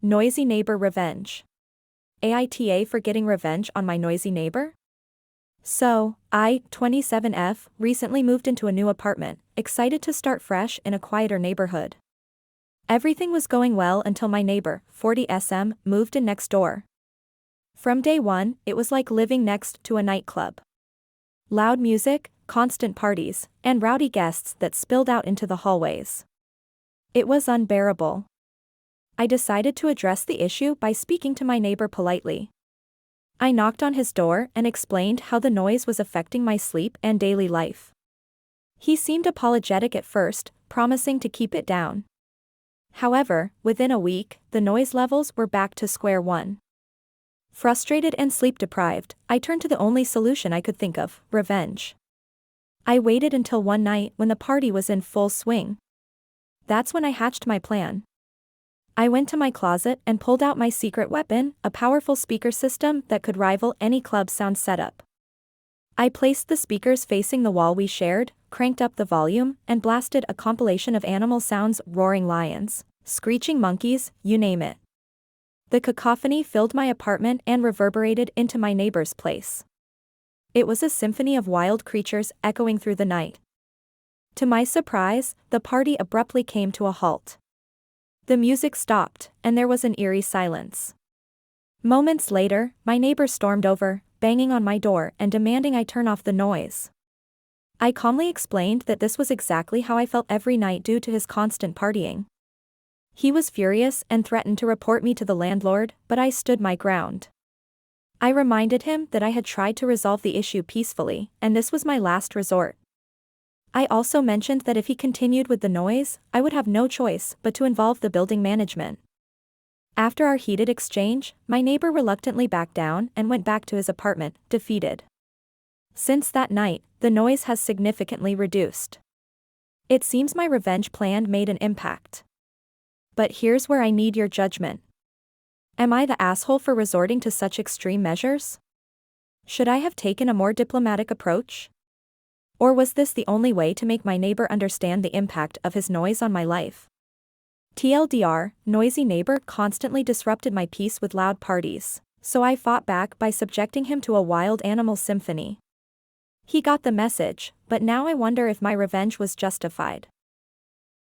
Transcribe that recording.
Noisy neighbor revenge. AITA for getting revenge on my noisy neighbor? So, I, 27F, recently moved into a new apartment, excited to start fresh in a quieter neighborhood. Everything was going well until my neighbor, 40SM, moved in next door. From day one, it was like living next to a nightclub. Loud music, constant parties, and rowdy guests that spilled out into the hallways. It was unbearable. I decided to address the issue by speaking to my neighbor politely. I knocked on his door and explained how the noise was affecting my sleep and daily life. He seemed apologetic at first, promising to keep it down. However, within a week, the noise levels were back to square one. Frustrated and sleep-deprived, I turned to the only solution I could think of: revenge. I waited until one night when the party was in full swing. That's when I hatched my plan. I went to my closet and pulled out my secret weapon, a powerful speaker system that could rival any club sound setup. I placed the speakers facing the wall we shared, cranked up the volume, and blasted a compilation of animal sounds: roaring lions, screeching monkeys, you name it. The cacophony filled my apartment and reverberated into my neighbor's place. It was a symphony of wild creatures echoing through the night. To my surprise, the party abruptly came to a halt. The music stopped, and there was an eerie silence. Moments later, my neighbor stormed over, banging on my door and demanding I turn off the noise. I calmly explained that this was exactly how I felt every night due to his constant partying. He was furious and threatened to report me to the landlord, but I stood my ground. I reminded him that I had tried to resolve the issue peacefully, and this was my last resort. I also mentioned that if he continued with the noise, I would have no choice but to involve the building management. After our heated exchange, my neighbor reluctantly backed down and went back to his apartment, defeated. Since that night, the noise has significantly reduced. It seems my revenge plan made an impact. But here's where I need your judgment. Am I the asshole for resorting to such extreme measures? Should I have taken a more diplomatic approach? Or was this the only way to make my neighbor understand the impact of his noise on my life? TLDR, noisy neighbor constantly disrupted my peace with loud parties, so I fought back by subjecting him to a wild animal symphony. He got the message, but now I wonder if my revenge was justified.